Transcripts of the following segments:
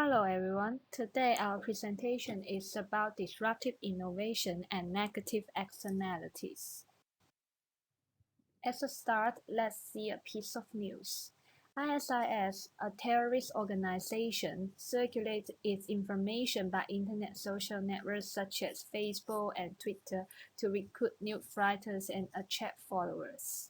Hello everyone. Today our presentation is about disruptive innovation and negative externalities. As a start, let's see a piece of news. ISIS, a terrorist organization, circulates its information by internet social networks such as Facebook and Twitter to recruit new fighters and attract followers.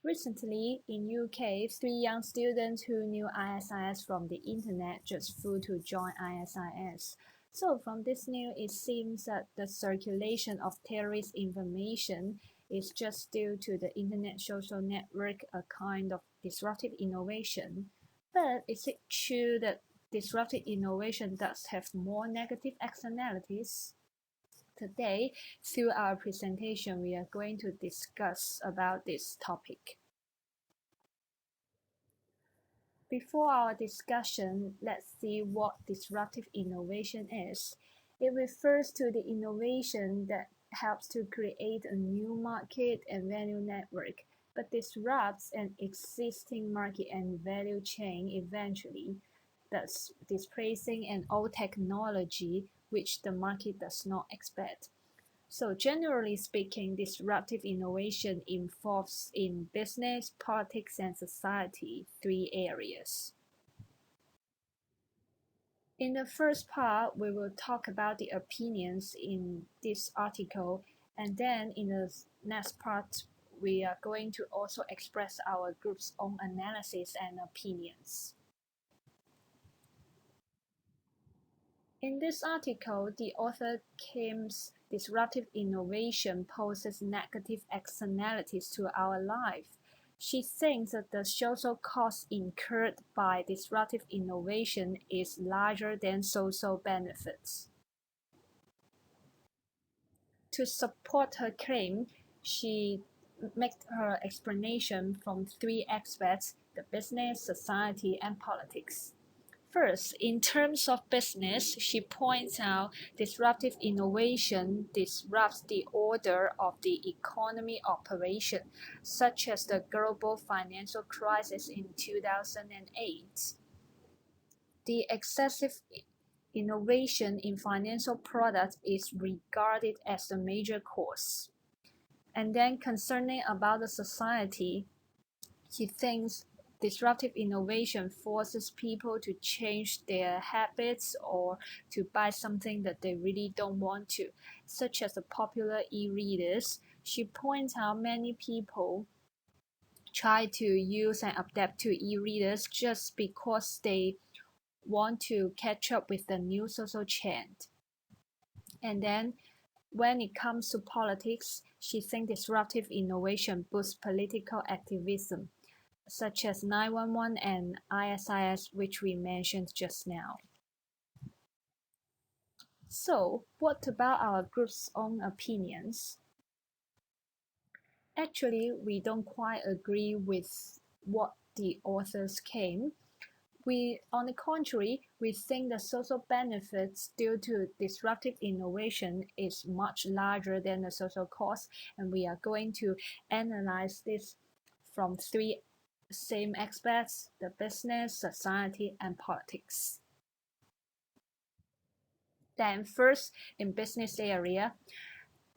Recently, in UK, three young students who knew ISIS from the internet just flew to join ISIS. So from this news, it seems that the circulation of terrorist information is just due to the internet social network, a kind of disruptive innovation. But is it true that disruptive innovation does have more negative externalities? Today, through our presentation, we are going to discuss about this topic. Before our discussion, let's see what disruptive innovation is. It refers to the innovation that helps to create a new market and value network, but disrupts an existing market and value chain eventually, thus displacing an old technology which the market does not expect. So generally speaking, disruptive innovation involves in business, politics, and society, three areas. In the first part, we will talk about the opinions in this article, and then in the next part, we are going to also express our group's own analysis and opinions. In this article, the author claims disruptive innovation poses negative externalities to our life. She thinks that the social cost incurred by disruptive innovation is larger than social benefits. To support her claim, she makes her explanation from three aspects: the business, society, and politics. First, in terms of business, she points out disruptive innovation disrupts the order of the economy operation, such as the global financial crisis in 2008. The excessive innovation in financial products is regarded as a major cause. And then concerning about the society, he thinks disruptive innovation forces people to change their habits or to buy something that they really don't want to, such as the popular e-readers. She points out many people try to use and adapt to e-readers just because they want to catch up with the new social trend. And then when it comes to politics, she thinks disruptive innovation boosts political activism, such as 911 and ISIS, which we mentioned just now. So, what about our group's own opinions? Actually, we don't quite agree with what the authors claim. On the contrary, we think the social benefits due to disruptive innovation is much larger than the social cost, and we are going to analyze this from three same aspects: the business, society, and politics. Then first, in business area,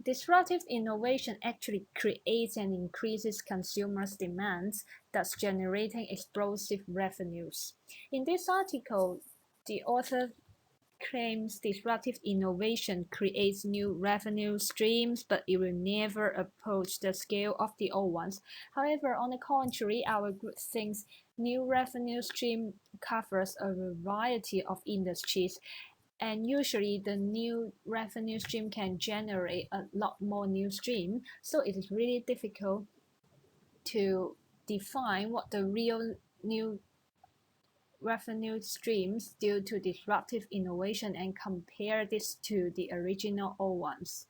disruptive innovation actually creates and increases consumers' demands, thus generating explosive revenues. In this article, the author claims disruptive innovation creates new revenue streams, but it will never approach the scale of the old ones. However, on the contrary, our group thinks new revenue stream covers a variety of industries, and usually the new revenue stream can generate a lot more new stream. So it is really difficult to define what the real new revenue streams due to disruptive innovation and compare this to the original old ones.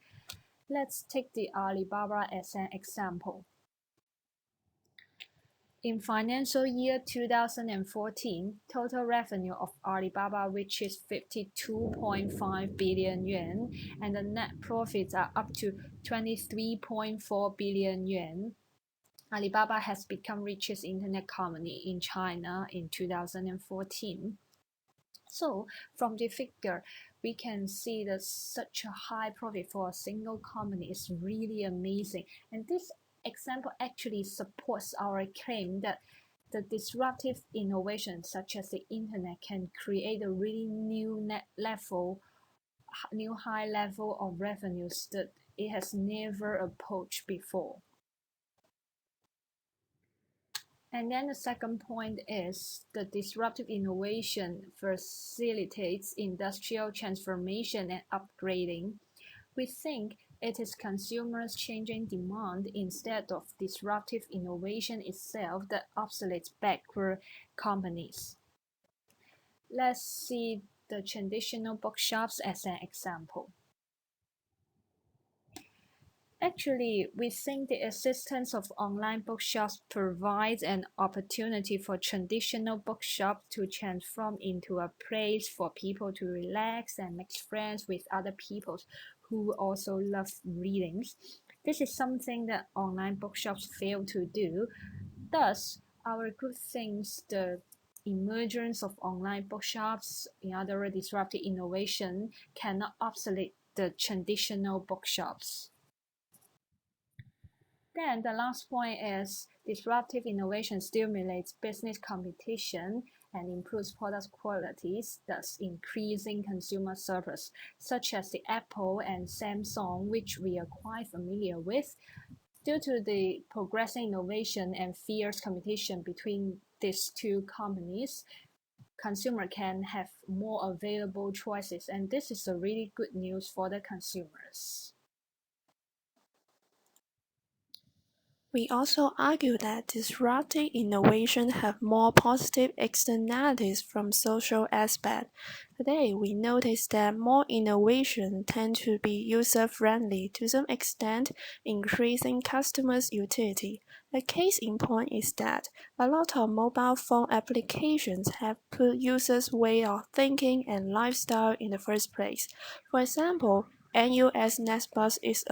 Let's take the Alibaba as an example. In financial year 2014, total revenue of Alibaba reaches 52.5 billion yuan, and the net profits are up to 23.4 billion yuan. Alibaba has become richest internet company in China in 2014. So from the figure, we can see that such a high profit for a single company is really amazing. And this example actually supports our claim that the disruptive innovation such as the internet can create a really new high level of revenues that it has never approached before. And then the second point is the disruptive innovation facilitates industrial transformation and upgrading. We think it is consumers' changing demand instead of disruptive innovation itself that obsoletes backward companies. Let's see the traditional bookshops as an example. Actually, we think the existence of online bookshops provides an opportunity for traditional bookshops to transform into a place for people to relax and make friends with other people who also love readings. This is something that online bookshops fail to do. Thus, our group thinks the emergence of online bookshops, in other words, disruptive innovation, cannot obsolete the traditional bookshops. Then the last point is disruptive innovation stimulates business competition and improves product qualities, thus increasing consumer service, such as the Apple and Samsung, which we are quite familiar with. Due to the progressing innovation and fierce competition between these two companies, consumer can have more available choices, and this is a really good news for the consumers. We also argue that disruptive innovation have more positive externalities from social aspect. Today, we notice that more innovation tend to be user-friendly to some extent, increasing customers' utility. A case in point is that a lot of mobile phone applications have put users' way of thinking and lifestyle in the first place. For example, NUS Nextbus is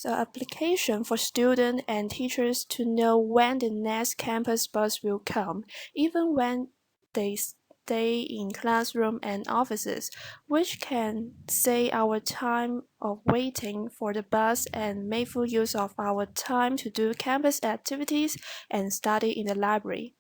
an application for students and teachers to know when the next campus bus will come, even when they stay in classroom and offices, which can save our time of waiting for the bus and make full use of our time to do campus activities and study in the library.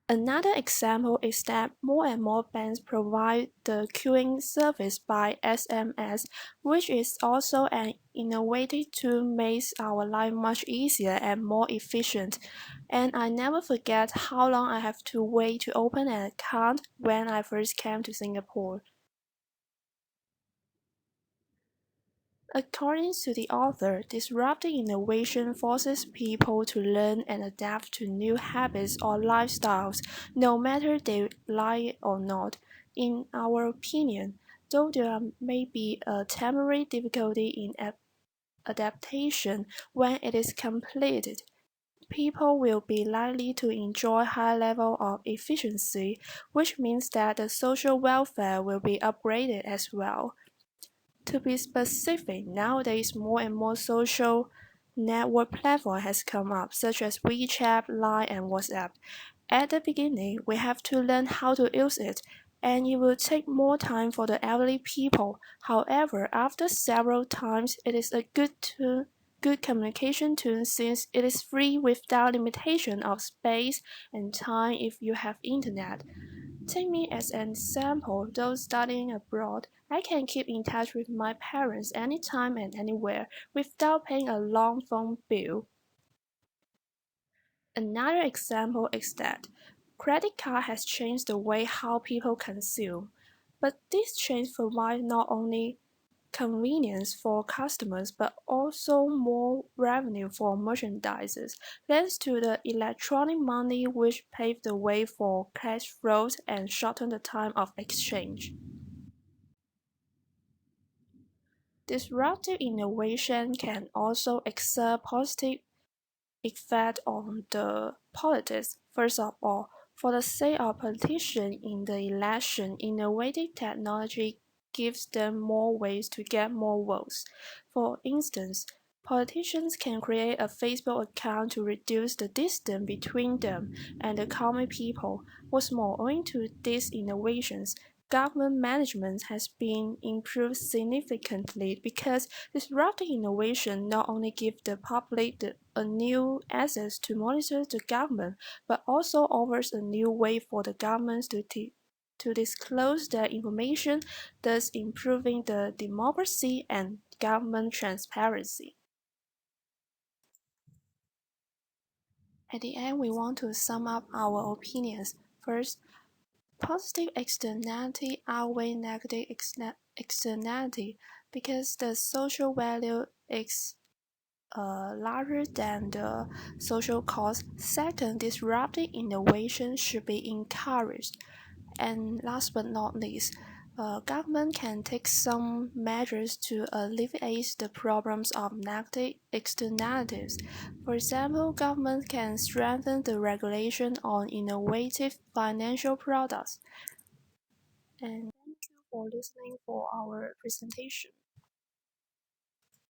Another example is that more and more banks provide the queuing service by SMS, which is also an innovative tool makes our life much easier and more efficient. And I never forget how long I have to wait to open an account when I first came to Singapore. According to the author, disruptive innovation forces people to learn and adapt to new habits or lifestyles, no matter they like it or not. In our opinion, though there may be a temporary difficulty in adaptation when it is completed, people will be likely to enjoy high level of efficiency, which means that the social welfare will be upgraded as well. To be specific, nowadays more and more social network platform has come up, such as WeChat, Line, and WhatsApp. At the beginning, we have to learn how to use it, and it will take more time for the elderly people. However, after several times, it is a good communication tool since it is free without limitation of space and time if you have internet. Take me as an example, though studying abroad, I can keep in touch with my parents anytime and anywhere without paying a long phone bill. Another example is that credit card has changed the way how people consume, but this change provides not only convenience for customers but also more revenue for merchandisers, thanks to the electronic money which paved the way for cash flows and shortened the time of exchange. Disruptive innovation can also exert positive effect on the politics. First of all, for the sake of politicians in the election, innovative technology gives them more ways to get more votes. For instance, Politicians can create a Facebook account to reduce the distance between them and the common people. What's more, owing to these innovations, government management has been improved significantly because disruptive innovation not only gives the public a new access to monitor the government, but also offers a new way for the governments to disclose their information, thus improving the democracy and government transparency. At the end, we want to sum up our opinions. First, positive externality outweigh negative externality because the social value is larger than the social cost. Second, disruptive innovation should be encouraged. And last but not least, government can take some measures to alleviate the problems of negative externalities. For example, government can strengthen the regulation on innovative financial products. And thank you for listening for our presentation.